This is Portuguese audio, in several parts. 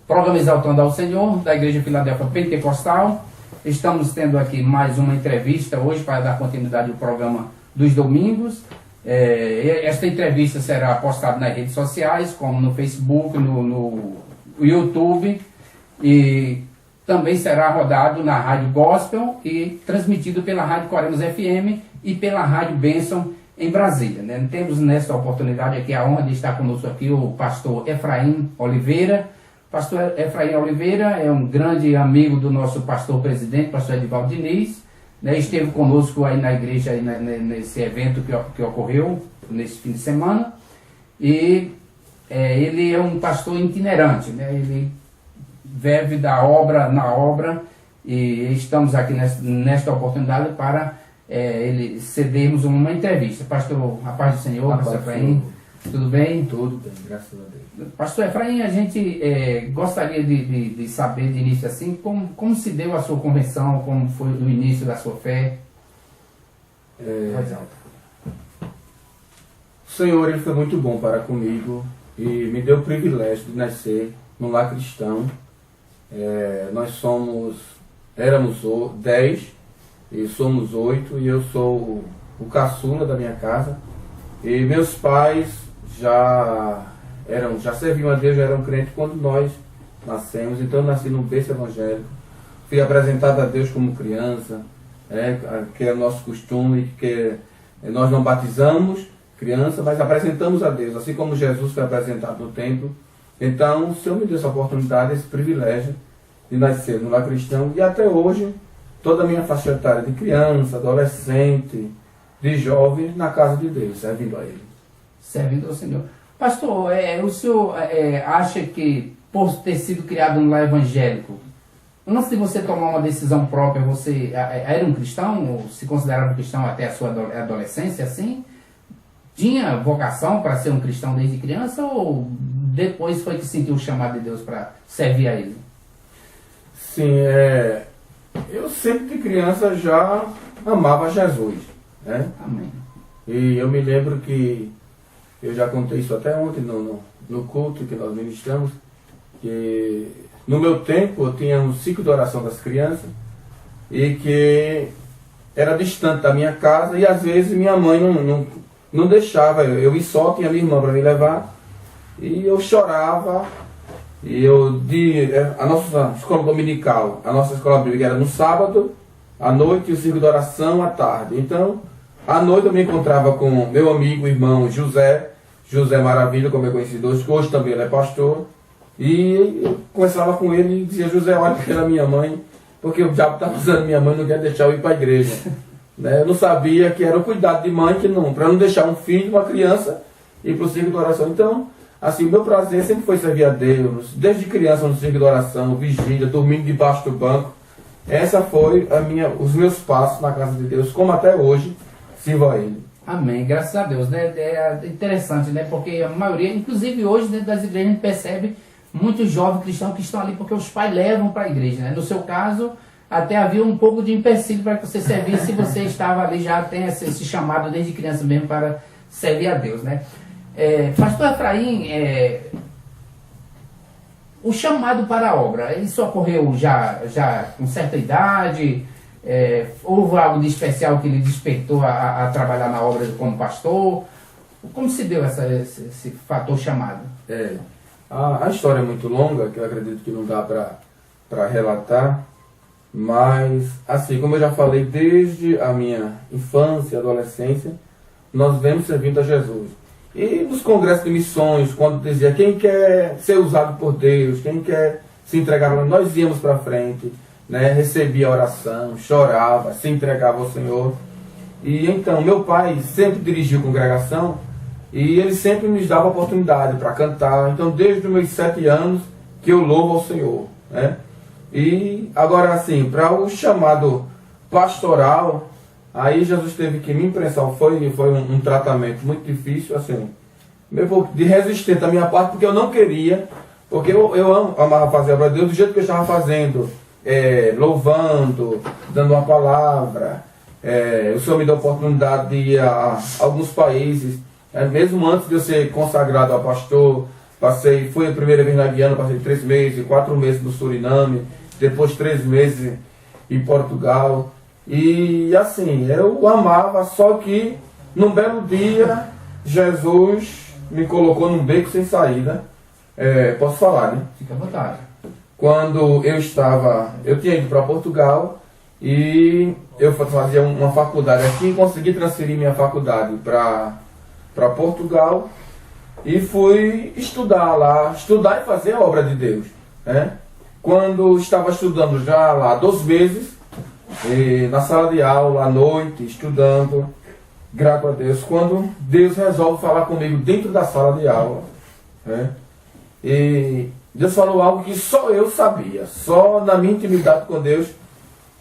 Programa Exaltando ao Senhor, da Igreja Filadélfia Pentecostal. Estamos tendo aqui mais uma entrevista hoje para dar continuidade ao programa dos domingos. Esta entrevista será postada nas redes sociais, como no Facebook, no YouTube, e também será rodado na Rádio Gospel e transmitido pela Rádio Coremas FM e pela Rádio Bênção em Brasília, né? Temos nesta oportunidade aqui a honra de estar conosco aqui o pastor Efraim Oliveira. Pastor Efraim Oliveira é um grande amigo do nosso pastor presidente, pastor Edivaldo Diniz, né? Esteve conosco aí na igreja, aí nesse evento que ocorreu nesse fim de semana, e ele é um pastor itinerante, né? Ele vive da obra na obra, e estamos aqui nesta oportunidade para ele cedermos uma entrevista. Pastor, a paz do Senhor, pastor Efraim, tudo bem? Tudo bem, graças a Deus. Pastor Efraim, a gente gostaria de saber de início assim, como se deu a sua conversão, como foi o início da sua fé? Mais alto. O Senhor, Ele foi muito bom para comigo e me deu o privilégio de nascer num lar cristão. Nós éramos 10 e somos 8, e eu sou o caçula da minha casa, e meus pais já serviam a Deus, já eram crentes quando nós nascemos. Então eu nasci num berço evangélico, fui apresentado a Deus como criança, que é o nosso costume, que nós não batizamos criança, mas apresentamos a Deus, assim como Jesus foi apresentado no templo. Então o Senhor me deu essa oportunidade, esse privilégio de nascer no lar cristão, e até hoje toda a minha faixa etária de criança, adolescente, de jovem, na casa de Deus, servindo a Ele. Servindo ao Senhor. Pastor, o senhor acha que, por ter sido criado no lar evangélico, antes de você tomar uma decisão própria, você era um cristão, ou se considerava cristão até a sua adolescência, assim? Tinha vocação para ser um cristão desde criança, ou depois foi que sentiu o chamado de Deus para servir a Ele? Sim, eu sempre de criança já amava Jesus, né? Amém. E eu me lembro que, eu já contei isso até ontem no culto que nós ministramos, que no meu tempo eu tinha um ciclo de oração das crianças, e que era distante da minha casa, e às vezes minha mãe não deixava eu ir só, tinha minha irmã para me levar, e eu chorava. E a nossa escola dominical, a nossa escola bíblica era no sábado, à noite, e o ciclo de oração à tarde. Então, à noite eu me encontrava com meu amigo, irmão José Maravilha, como é conhecido hoje, que hoje também ele é pastor. E eu conversava com ele e dizia: José, olha pela minha mãe, porque o diabo está usando minha mãe, não quer deixar eu ir para a igreja. Né? Eu não sabia que era o cuidado de mãe, para não deixar um filho, uma criança, ir para o ciclo de oração. Então, assim, o meu prazer sempre foi servir a Deus, desde criança no círculo de oração, vigília, dormindo debaixo do banco. Essa foi os meus passos na casa de Deus, como até hoje sirvo a Ele. Amém, graças a Deus, né? É interessante, né? Porque a maioria, inclusive hoje dentro das igrejas, a gente percebe muitos jovens cristãos que estão ali porque os pais levam para a igreja, né? No seu caso, até havia um pouco de empecilho para que você servisse, se você estava ali, já tem esse chamado desde criança mesmo para servir a Deus, né? Pastor Efraim, o chamado para a obra, isso ocorreu já com certa idade? Houve algo de especial que lhe despertou a trabalhar na obra como pastor? Como se deu esse fator chamado? A história é muito longa, que eu acredito que não dá para relatar, mas, assim, como eu já falei, desde a minha infância e adolescência, nós vemos servindo a Jesus. E nos congressos de missões, quando dizia quem quer ser usado por Deus, quem quer se entregar, nós íamos para frente, né? Recebia a oração, chorava, se entregava ao Senhor. E então, meu pai sempre dirigiu congregação, e ele sempre nos dava oportunidade para cantar. Então, desde os meus 7 anos que eu louvo ao Senhor, né? E agora, assim, para o chamado pastoral, aí Jesus teve que me imprensar. Foi um tratamento muito difícil, assim, meio de resistente da minha parte, porque eu não queria, porque eu amava fazer a obra de Deus do jeito que eu estava fazendo, louvando, dando uma palavra. O Senhor me deu a oportunidade de ir a alguns países, mesmo antes de eu ser consagrado a pastor, Fui a primeira vez na Guiana, passei 3 meses, 4 meses no Suriname, depois 3 meses em Portugal. E assim, eu amava, só que num belo dia, Jesus me colocou num beco sem saída. Posso falar, né? Fica à vontade. Quando eu tinha ido para Portugal e eu fazia uma faculdade aqui, consegui transferir minha faculdade para Portugal e fui estudar lá, estudar e fazer a obra de Deus, né? Quando estava estudando já lá 2 meses, na sala de aula, à noite, estudando, graças a Deus, quando Deus resolve falar comigo dentro da sala de aula, né? E Deus falou algo que só eu sabia, só na minha intimidade com Deus,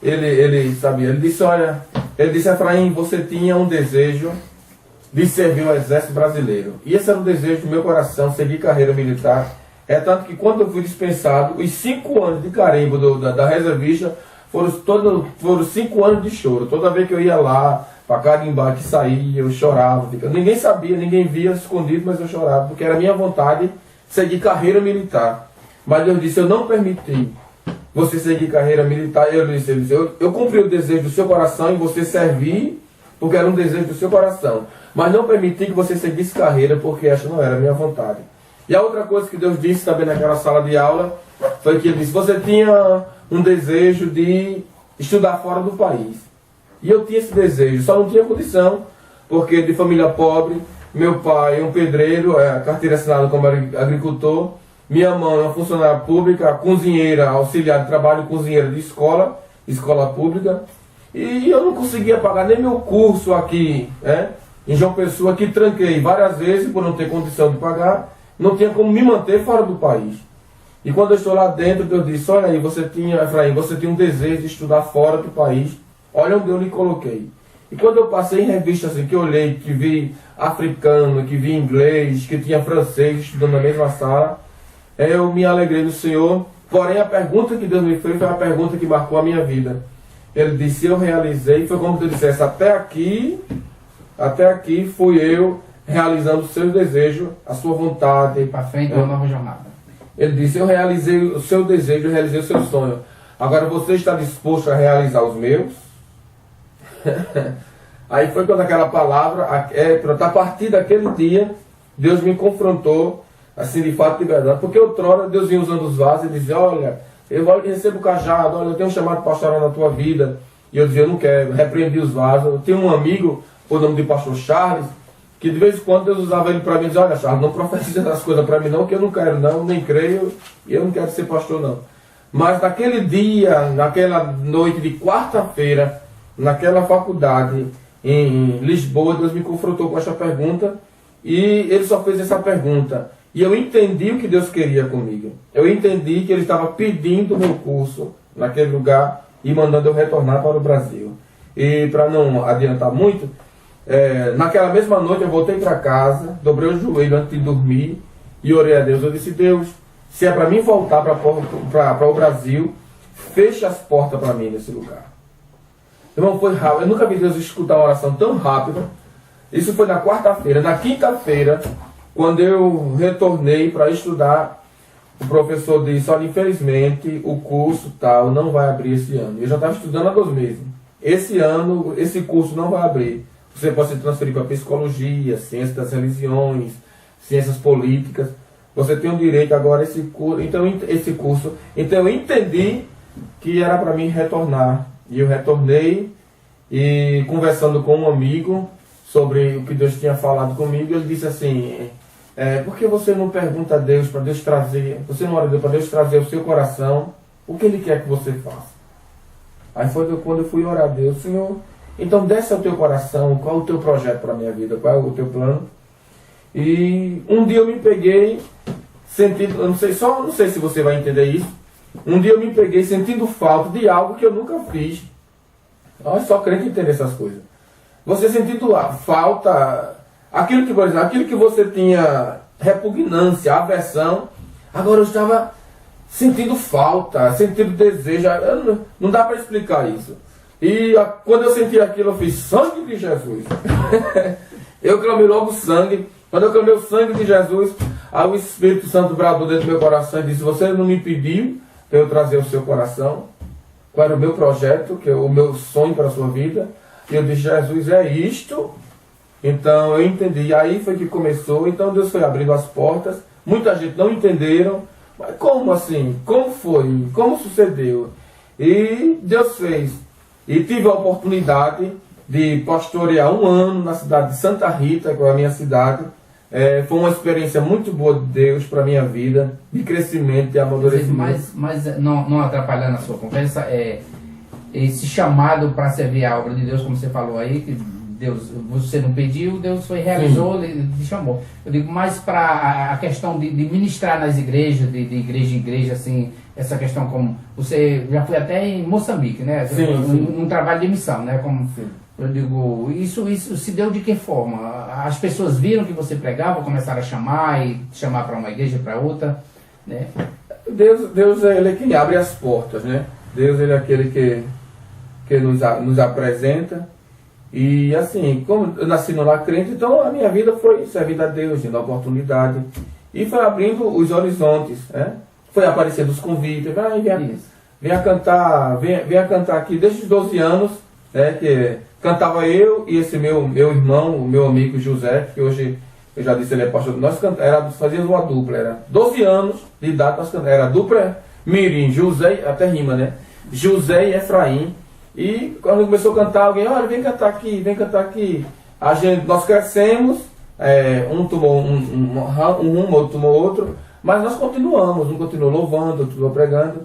ele sabia. Ele disse, Efraim, você tinha um desejo de servir o exército brasileiro. E esse era o desejo do meu coração, seguir carreira militar. É tanto que quando eu fui dispensado, os 5 anos de carimbo da reservista foram 5 anos de choro. Toda vez que eu ia lá, para carimbar, que saía, eu chorava. Ninguém sabia, ninguém via, escondido, mas eu chorava, porque era minha vontade seguir carreira militar. Mas Deus disse, eu não permiti você seguir carreira militar. Ele disse, eu cumpri o desejo do seu coração em você servir, porque era um desejo do seu coração. Mas não permiti que você seguisse carreira, porque essa não era a minha vontade. E a outra coisa que Deus disse também naquela sala de aula, foi que ele disse, você tinha um desejo de estudar fora do país. E eu tinha esse desejo, só não tinha condição, porque de família pobre, meu pai é um pedreiro, carteira assinada como agricultor, minha mãe é uma funcionária pública, cozinheira, auxiliar de trabalho, cozinheira de escola pública, e eu não conseguia pagar nem meu curso aqui, em João Pessoa, que tranquei várias vezes por não ter condição de pagar, não tinha como me manter fora do país. E quando eu estou lá dentro, Deus disse, olha aí, Efraim, você tinha um desejo de estudar fora do país, olha onde eu lhe coloquei. E quando eu passei em revista assim, que eu olhei, que vi africano, que vi inglês, que tinha francês estudando na mesma sala, eu me alegrei no Senhor. Porém, a pergunta que Deus me fez foi a pergunta que marcou a minha vida. Ele disse, eu realizei, foi como se eu dissesse, até aqui fui eu realizando o seu desejo, a sua vontade. Para frente da nova jornada. Ele disse, eu realizei o seu desejo, eu realizei o seu sonho. Agora você está disposto a realizar os meus? Aí foi quando aquela palavra, a partir daquele dia, Deus me confrontou, assim, de fato de verdade. Porque outrora Deus vinha usando os vasos e dizia, olha, eu recebo o cajado, olha, eu tenho um chamado pastoral na tua vida. E eu dizia, eu não quero, repreendi os vasos. Eu tinha um amigo, por nome de pastor Charles, que de vez em quando Deus usava ele para mim e dizia, olha Charles, não profetiza essas coisas para mim não, que eu não quero não, nem creio, e eu não quero ser pastor não. Mas naquele dia, naquela noite de quarta-feira, naquela faculdade em Lisboa, Deus me confrontou com essa pergunta, e ele só fez essa pergunta. E eu entendi o que Deus queria comigo. Eu entendi que ele estava pedindo o meu curso naquele lugar e mandando eu retornar para o Brasil. E para não adiantar muito, naquela mesma noite eu voltei para casa, dobrei o joelho antes de dormir e orei a Deus. Eu disse, Deus, se é para mim voltar para o Brasil, feche as portas para mim nesse lugar. Irmão, foi rápido. Eu nunca vi Deus escutar uma oração tão rápida. Isso foi na quarta-feira. Na quinta-feira, quando eu retornei para estudar, o professor disse, olha, infelizmente o curso tal não vai abrir esse ano. Eu já estava estudando há 2 meses. Esse ano, esse curso não vai abrir. Você pode se transferir para psicologia, ciência das religiões, ciências políticas. Você tem o direito agora a esse curso. Então eu entendi que era para mim retornar. E eu retornei e conversando com um amigo sobre o que Deus tinha falado comigo, ele disse assim, por que você não pergunta a Deus para Deus trazer, você não ora a Deus para Deus trazer ao seu coração o que Ele quer que você faça? Aí foi quando eu fui orar a Deus, Senhor, então desce ao teu coração, qual é o teu projeto para a minha vida, qual é o teu plano? E um dia eu me peguei, sentindo, eu não sei se você vai entender isso, um dia eu me peguei sentindo falta de algo que eu nunca fiz. Olha, só crente entender essas coisas. Você sentindo a falta, aquilo que você tinha repugnância, aversão, agora eu estava sentindo falta, sentindo desejo. Não dá para explicar isso. E quando eu senti aquilo, eu fiz sangue de Jesus. Eu clamei logo sangue. Quando eu clamei o sangue de Jesus, Aí o Espírito Santo bradou dentro do meu coração e disse: você não me pediu para eu trazer o seu coração? Qual era o meu projeto, que é o meu sonho para a sua vida? E eu disse: Jesus, é isto. Então eu entendi. E aí foi que começou. Então Deus foi abrindo as portas. Muita gente não entenderam. Mas como assim? Como foi? Como sucedeu? E Deus fez. E tive a oportunidade de pastorear 1 ano na cidade de Santa Rita, que é a minha cidade. Foi uma experiência muito boa de Deus para a minha vida, de crescimento, de amadurecimento. Mas não atrapalhando a sua conversa, esse chamado para servir a obra de Deus, como você falou aí, que Deus, você não pediu, Deus foi, realizou, ele te chamou. Eu digo, mais para a questão de ministrar nas igrejas, de igreja em igreja, assim, essa questão como... Você já foi até em Moçambique, né? Um trabalho de missão, né? Como, eu digo, isso se deu de que forma? As pessoas viram que você pregava, começaram a chamar para uma igreja, para outra, né? Deus ele é quem abre as portas, né? Deus ele é aquele que nos apresenta. E assim, como eu nasci no lar crente, então a minha vida foi servindo a Deus, dando a oportunidade. E foi abrindo os horizontes, né? Foi aparecendo os convites, venha cantar aqui desde os 12 anos, né? Que cantava eu e esse meu irmão, o meu amigo José, que hoje eu já disse, ele é pastor. Nós fazíamos uma dupla, era 12 anos de idade, nós cantávamos, era a dupla Mirim, José, até rima, né? José e Efraim. E quando começou a cantar, alguém, olha, vem cantar aqui. Nós crescemos, um tomou um rumo, outro tomou outro, mas nós continuamos, um continuou louvando, outro continuou pregando,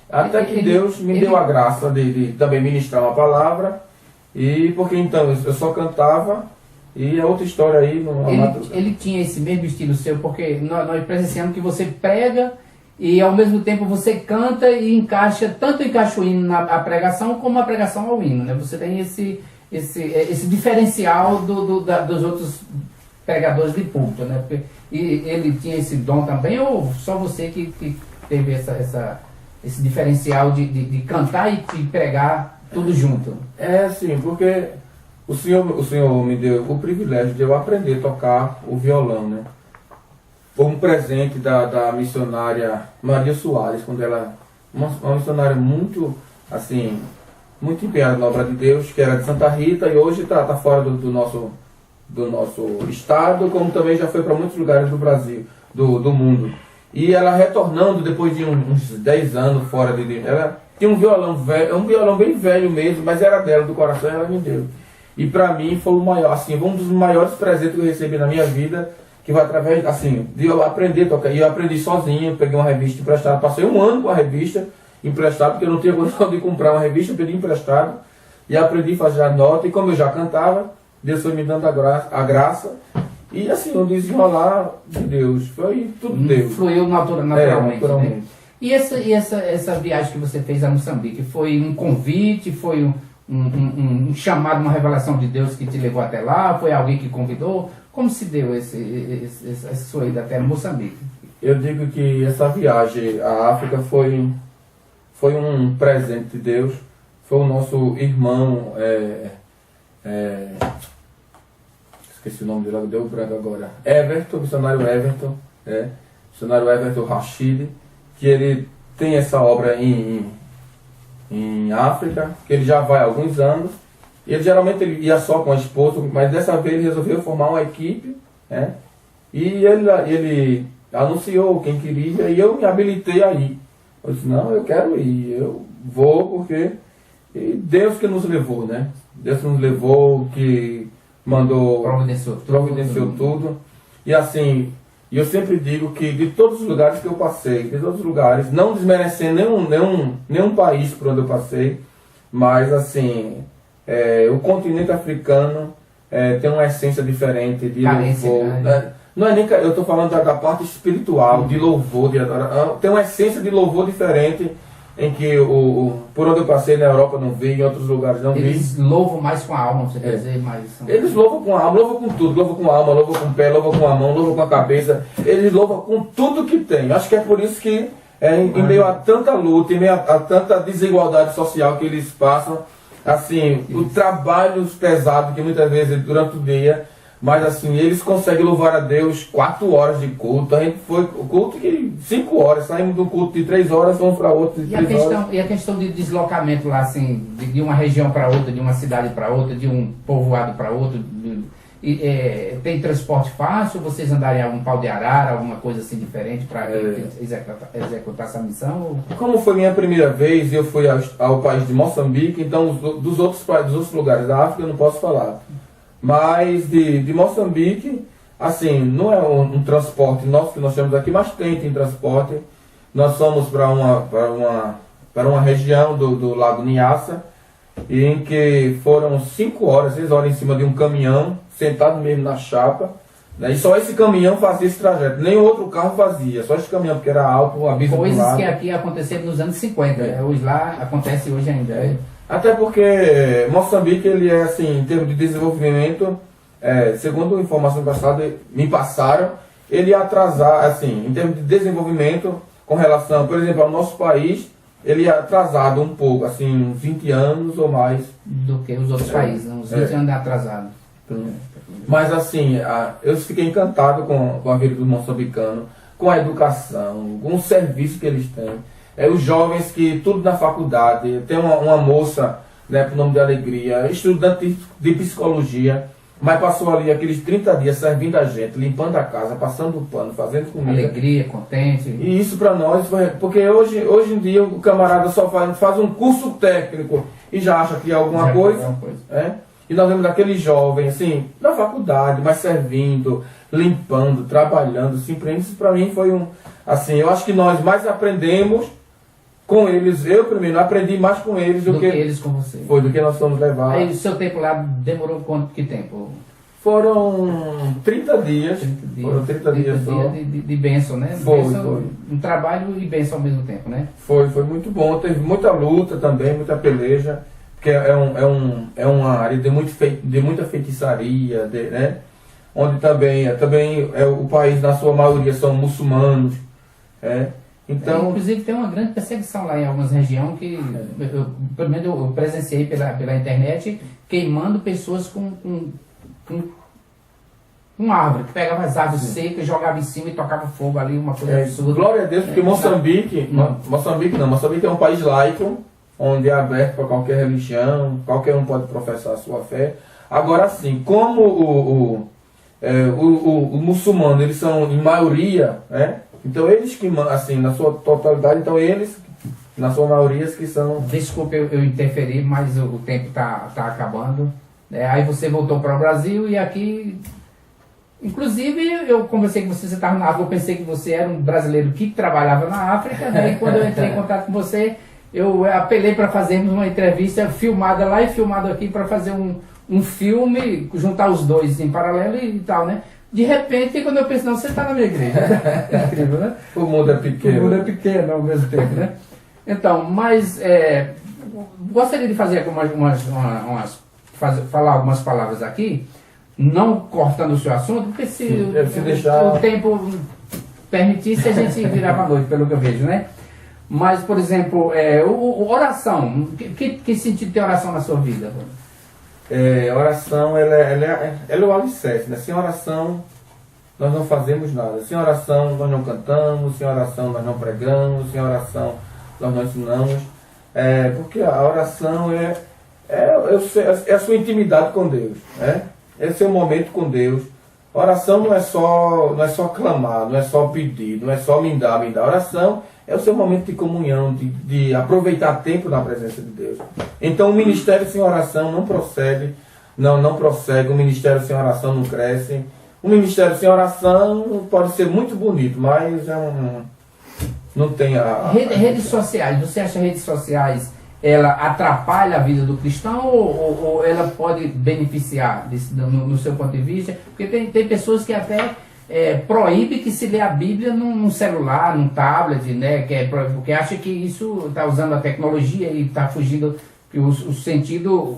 até que Deus me deu a graça de também ministrar uma palavra, e porque então eu só cantava, e é outra história aí. Ele tinha esse mesmo estilo seu, porque nós presenciamos que você prega, e ao mesmo tempo você canta e tanto encaixa o hino na pregação como a pregação ao hino, né? Você tem esse diferencial dos outros pregadores de púlpito, né? E ele tinha esse dom também, ou só você que teve esse diferencial de cantar e pregar tudo junto? Sim, porque o Senhor me deu o privilégio de eu aprender a tocar o violão, né? Foi um presente da missionária Maria Soares, quando ela, uma missionária muito, assim, muito empenhada na obra de Deus, que era de Santa Rita, e hoje está fora do nosso estado, como também já foi para muitos lugares do Brasil, do mundo. E ela retornando depois de uns 10 anos fora ela tinha um violão velho, um violão bem velho mesmo, mas era dela, do coração, ela me deu. E para mim foi o maior, assim, um dos maiores presentes que eu recebi na minha vida, que vai através, assim, de eu aprender a tocar. E eu aprendi sozinho, peguei uma revista emprestada, passei 1 ano com a revista emprestada, porque eu não tinha condição de comprar uma revista, eu pedi emprestado, e aprendi a fazer a nota, e como eu já cantava, Deus foi me dando a graça, e assim, o desenrolar de Deus, foi tudo Deus. Fluiu naturalmente. Naturalmente. Né? E essa viagem que você fez a Moçambique, foi um convite, foi um chamado, uma revelação de Deus que te levou até lá, foi alguém que convidou? Como se deu essa sua ida até Moçambique? Eu digo que essa viagem à África foi um presente de Deus. Foi o nosso irmão, esqueci o nome dele, deu branco agora. Missionário Everton Rashid, que ele tem essa obra em África, que ele já vai há alguns anos. Ele geralmente ia só com a esposa, mas dessa vez ele resolveu formar uma equipe, né? E ele anunciou quem queria e eu me habilitei a ir. Eu disse, não, eu quero ir, eu vou porque Deus que nos levou, né? Deus que nos levou, que mandou, providenciou tudo. E assim, eu sempre digo que de todos os lugares que eu passei, de todos os lugares, não desmerecendo nenhum país por onde eu passei, mas assim... o continente africano tem uma essência diferente de louvor. Né? Não é nem, eu estou falando da parte espiritual, de louvor, de adoração. Tem uma essência de louvor diferente em que por onde eu passei na Europa não vi, em outros lugares não vi. Eles louvam mais com a alma, você quer dizer mais? Eles louvam com a alma, louvam com tudo, louvam com a alma, louvam com o pé, louvam com a mão, louvam com a cabeça. Eles louvam com tudo que tem. Acho que é por isso que em meio a tanta luta, em meio a tanta desigualdade social que eles passam, assim, o trabalho pesado que muitas vezes durante o dia, Mas assim, eles conseguem louvar a Deus 4 horas de culto. A gente foi o culto de 5 horas, saímos do culto de 3 horas, vamos para outro de 3 horas. E a questão de deslocamento lá, assim, de uma região para outra, de uma cidade para outra, de um povoado para outro, tem transporte fácil? Vocês andarem a um pau de arara, alguma coisa assim diferente para executar essa missão? Como foi minha primeira vez, eu fui ao país de Moçambique, então dos outros lugares da África eu não posso falar. Mas de Moçambique, assim, não é um transporte nosso que nós temos aqui, mas tem transporte. Nós fomos para uma região do Lago Niassa, em que foram 5 horas, 6 horas em cima de um caminhão, sentado mesmo na chapa, né? E só esse caminhão fazia esse trajeto, nem outro carro fazia, só esse caminhão, porque era alto, o abismo do lado. Coisas que aqui aconteceram nos anos 50, hoje lá acontece hoje ainda. Até porque Moçambique, ele é assim, em termos de desenvolvimento, segundo informações passadas, me passaram, ele ia atrasar, assim, em termos de desenvolvimento, com relação, por exemplo, ao nosso país, ele é atrasado um pouco, assim, uns 20 anos ou mais. Do que os outros países, uns 20 anos atrasados. Mas assim, eu fiquei encantado com a vida do moçambicano, com a educação, com o serviço que eles têm. Os jovens que, tudo na faculdade, tem uma moça, né, por nome de Alegria, estudante de psicologia, mas passou ali aqueles 30 dias servindo a gente, limpando a casa, passando o pano, fazendo comida. Alegria, contente. E isso para nós foi... Porque hoje em dia o camarada só faz um curso técnico e já acha que é alguma coisa. E nós vemos aquele jovem, assim, na faculdade, mas servindo, limpando, trabalhando, assim, isso para mim foi assim, eu acho que nós mais aprendemos com eles. Eu primeiro aprendi mais com eles do que eles com você. Foi do que nós fomos levar. Aí o seu tempo lá demorou que tempo? Foram 30 dias. Foram 30 dias de bênção, né? Foi. Um trabalho e bênção ao mesmo tempo, né? Foi muito bom. Teve muita luta também, muita peleja, porque é uma área de muita feitiçaria, né? Onde também o país, na sua maioria, são muçulmanos. Então, inclusive tem uma grande perseguição lá em algumas regiões que, pelo menos eu presenciei pela internet, queimando pessoas com árvore, que pegava as árvores secas, jogava em cima e tocava fogo ali, uma coisa absurda. Glória a Deus, porque Moçambique é um país laico, onde é aberto para qualquer religião, qualquer um pode professar a sua fé. Agora sim, como o muçulmano, eles são em maioria, né? Então eles que, assim, na sua totalidade, então eles, na sua maioria, que são... Desculpa eu interferir, mas o tempo tá acabando. Aí você voltou para o Brasil e aqui... Inclusive, eu conversei com você estava na África, eu pensei que você era um brasileiro que trabalhava na África, né? E quando eu entrei em contato com você, eu apelei para fazermos uma entrevista filmada lá e filmada aqui para fazer um filme, juntar os dois em paralelo e tal, né? De repente, quando eu penso, não, você está na minha igreja. É incrível, né? O mundo é pequeno. O mundo é pequeno ao mesmo tempo, né? Então, mas gostaria de fazer falar algumas palavras aqui, não cortando o seu assunto, porque se o tempo permitisse, a gente virava à noite, pelo que eu vejo, né? Mas, por exemplo, oração, que sentido tem oração na sua vida? Oração, ela é o alicerce, né? Sem oração, nós não fazemos nada. Sem oração, nós não cantamos. Sem oração, nós não pregamos. Sem oração, nós não ensinamos. Porque a oração é a sua intimidade com Deus, né? É o seu momento com Deus. Oração não é só clamar, não é só pedir, não é só me dá. Oração é o seu momento de comunhão, de aproveitar tempo na presença de Deus. Então o ministério sem oração não procede, não prossegue, o ministério sem oração não cresce. O ministério sem oração pode ser muito bonito, mas não tem redes sociais, você acha redes sociais, ela atrapalha a vida do cristão ou ela pode beneficiar no seu ponto de vista? Porque tem pessoas que até proíbe que se lê a Bíblia num celular, num tablet, né? Porque acha que isso está usando a tecnologia e está fugindo, que o sentido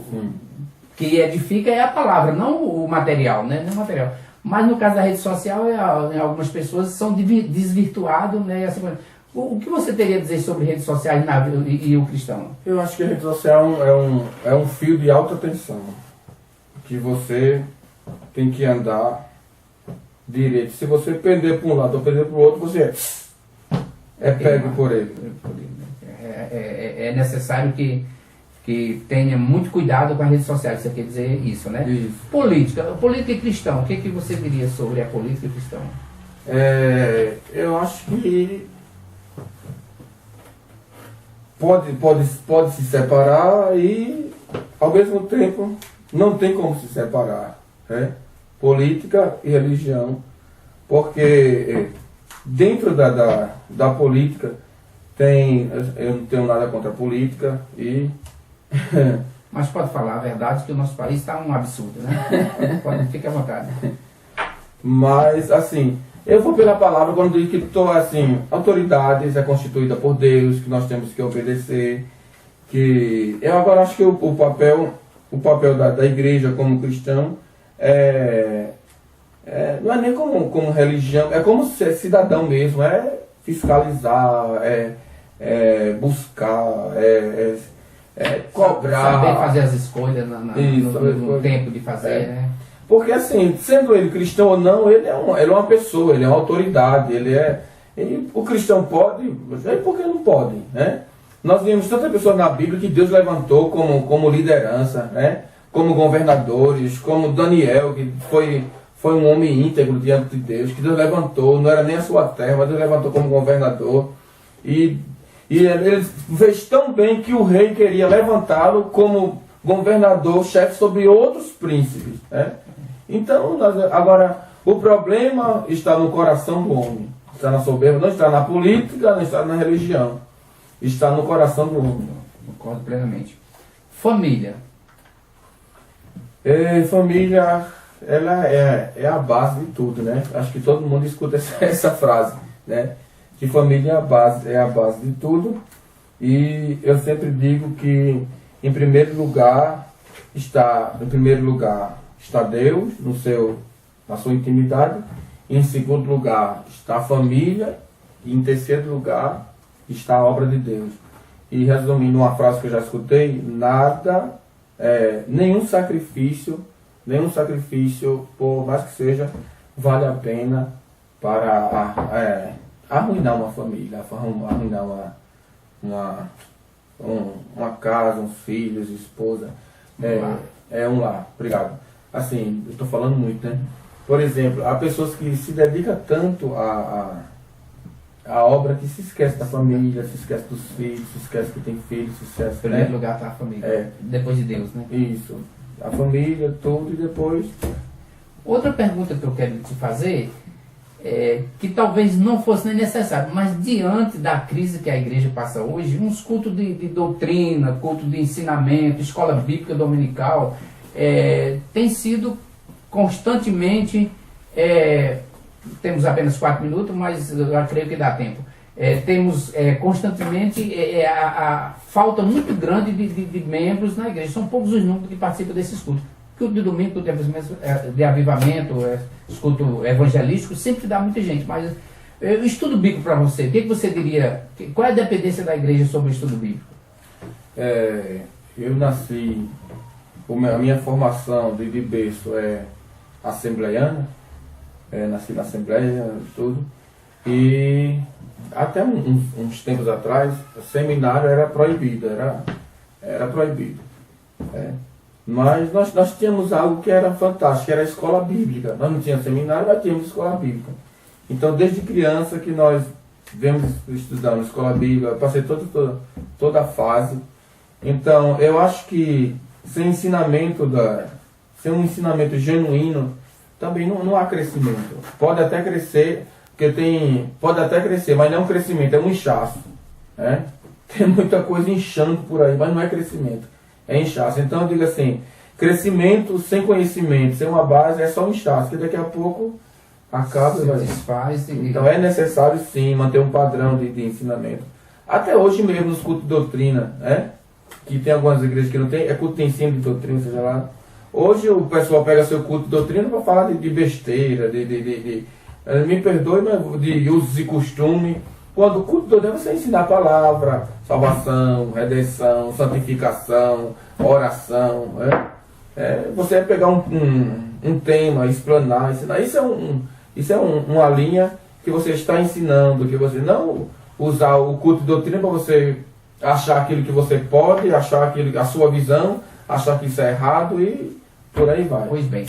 que edifica é a palavra, não o material, né? Não o material. Mas no caso da rede social, algumas pessoas são desvirtuadas, né? Assim, o que você teria a dizer sobre redes sociais e o cristão? Eu acho que a rede social é um fio de alta tensão, que você tem que andar direito. Se você pender para um lado ou pender para o outro, você é pego por ele. É necessário que tenha muito cuidado com as redes sociais, você quer dizer isso, né? Isso. Política e cristão, o que você diria sobre a política e cristão? Eu acho que pode se separar e, ao mesmo tempo, não tem como se separar, né? Política e religião, porque dentro da política eu não tenho nada contra a política e mas pode falar a verdade que o nosso país está um absurdo, né? Fique à vontade. Mas, assim, eu vou pela palavra quando digo que autoridades é constituída por Deus, que nós temos que obedecer, que eu agora acho que o papel da igreja como cristão não é nem como religião, é como ser cidadão mesmo, é fiscalizar, buscar, cobrar. Saber fazer as escolhas no tempo de fazer, né? Porque assim, sendo ele cristão ou não, ele é uma pessoa, ele é uma autoridade, o cristão pode, por que não pode, né? Nós vimos tantas pessoas na Bíblia que Deus levantou como liderança, né? Como governadores, como Daniel, que foi um homem íntegro diante de Deus, que Deus levantou, não era nem a sua terra, mas Deus levantou como governador. E ele fez tão bem que o rei queria levantá-lo como governador, chefe sobre outros príncipes, né? Então, agora, o problema está no coração do homem. Está na soberba, não está na política, não está na religião. Está no coração do homem. Concordo plenamente. Família. Família, ela é a base de tudo, né? Acho que todo mundo escuta essa frase, né? Que família é a base de tudo. E eu sempre digo que, em primeiro lugar está Deus na sua intimidade. Em segundo lugar está a família. E em terceiro lugar está a obra de Deus. E resumindo uma frase que eu já escutei, nenhum sacrifício, por mais que seja, vale a pena para arruinar uma família, arruinar uma casa, uns filhos, esposa. Um lar. Obrigado. Assim, eu estou falando muito, né? Por exemplo, há pessoas que se dedicam tanto à obra que se esquece da família, se esquece dos filhos, se esquece que tem filhos, se esquece... Em primeiro lugar está a família, depois de Deus, né? Isso. A família, tudo, e depois... Outra pergunta que eu quero te fazer que talvez não fosse nem necessário, mas diante da crise que a igreja passa hoje, uns cultos de doutrina, culto de ensinamento, escola bíblica dominical, tem sido constantemente, temos apenas 4 minutos, mas eu creio que dá tempo, temos constantemente a falta muito grande de membros na igreja, são poucos os números que participam desses cultos. Culto de domingo, culto de avivamento, culto evangelístico, sempre dá muita gente, mas estudo bíblico para você, o que você diria, qual é a dependência da igreja sobre o estudo bíblico? Eu nasci, a minha formação de berço é assembleiana, nasci na Assembleia, tudo, e até uns tempos atrás, o seminário era proibido, era proibido. Mas nós tínhamos algo que era fantástico, que era a escola bíblica. Nós não tínhamos seminário, mas tínhamos escola bíblica. Então, desde criança que nós vemos estudando escola bíblica, eu passei toda a fase. Então, eu acho que sem um ensinamento genuíno, também não há crescimento. Pode até crescer, mas não é um crescimento, é um inchaço, né? Tem muita coisa inchando por aí, mas não é crescimento. É inchaço. Então eu digo assim, crescimento sem conhecimento, sem uma base, é só um inchaço, que daqui a pouco acaba e vai desfaz. Então é necessário sim manter um padrão de ensinamento. Até hoje mesmo nos cultos de doutrina, que tem algumas igrejas que não tem, culto de ensino de doutrina, seja lá. Hoje o pessoal pega seu culto de doutrina para falar de besteira, me perdoe, mas de usos e costumes. Quando o culto de doutrina você ensinar a palavra, salvação, redenção, santificação, oração. Você vai pegar um tema, explanar, ensinar. Isso é uma linha que você está ensinando, que você não usar o culto de doutrina para você achar aquilo que você pode, achar aquilo, a sua visão, achar que isso é errado e por aí vai. Pois bem.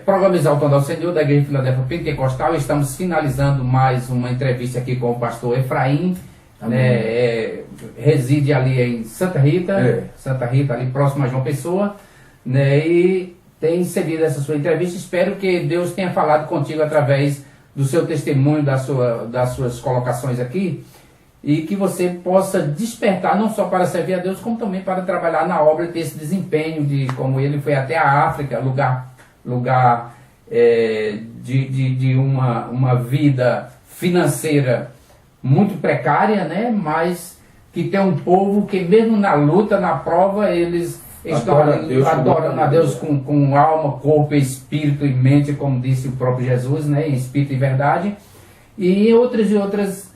Programa Exaltando ao Senhor da Igreja Filadélfia Pentecostal. Estamos finalizando mais uma entrevista aqui com o pastor Efraim. Reside ali em Santa Rita, Santa Rita, ali próximo a João Pessoa, né, e tem cedido essa sua entrevista. Espero que Deus tenha falado contigo através do seu testemunho, das suas colocações aqui, e que você possa despertar não só para servir a Deus, como também para trabalhar na obra desse desempenho, de como ele foi até a África, lugar de uma vida financeira muito precária, né? Mas que tem um povo que mesmo na luta, na prova, eles estão adorando a Deus com alma, corpo, espírito e mente, como disse o próprio Jesus, né? Em espírito e verdade. E outras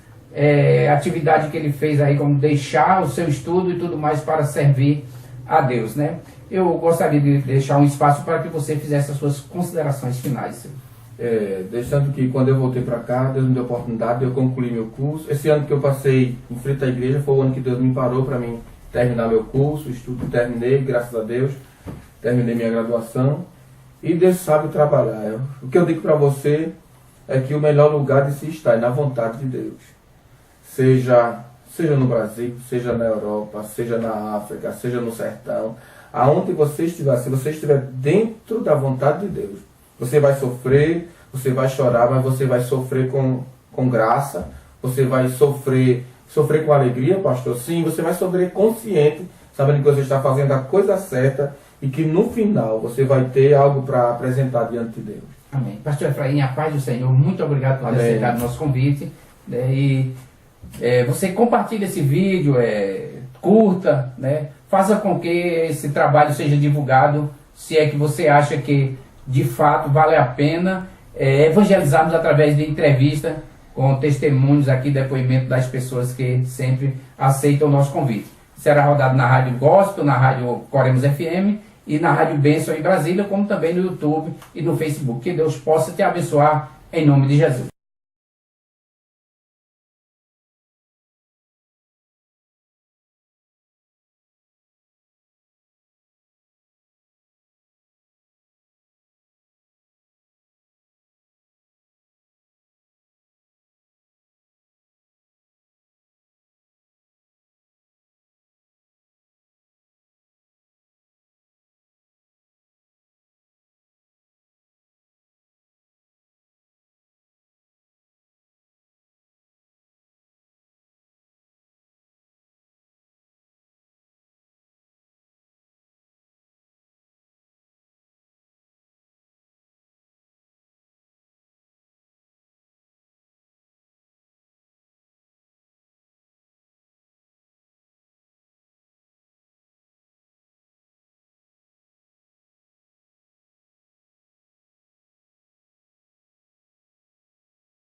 atividades que ele fez aí, como deixar o seu estudo e tudo mais para servir a Deus, né? Eu gostaria de deixar um espaço para que você fizesse as suas considerações finais. Deixando que quando eu voltei para cá, Deus me deu a oportunidade de eu concluir meu curso. Esse ano que eu passei em frente à igreja foi o ano que Deus me parou para mim terminar meu curso, estudo, terminei, graças a Deus, terminei minha graduação e Deus sabe trabalhar. O que eu digo para você é que o melhor lugar de se estar é na vontade de Deus. Seja no Brasil, seja na Europa, seja na África, seja no sertão, aonde você estiver, se você estiver dentro da vontade de Deus, você vai sofrer, você vai chorar, mas você vai sofrer com graça, você vai sofrer com alegria, pastor, sim, você vai sofrer consciente, sabendo que você está fazendo a coisa certa e que no final você vai ter algo para apresentar diante de Deus. Amém. Pastor Efraim, a paz do Senhor, muito obrigado por ter aceitado o nosso convite. E você compartilha esse vídeo, curta, né? Faça com que esse trabalho seja divulgado, se é que você acha que de fato vale a pena evangelizarmos através de entrevista com testemunhos aqui, depoimento das pessoas que sempre aceitam o nosso convite. Será rodado na Rádio Gospel, na Rádio Coremos FM e na Rádio Bênção em Brasília, como também no YouTube e no Facebook. Que Deus possa te abençoar em nome de Jesus.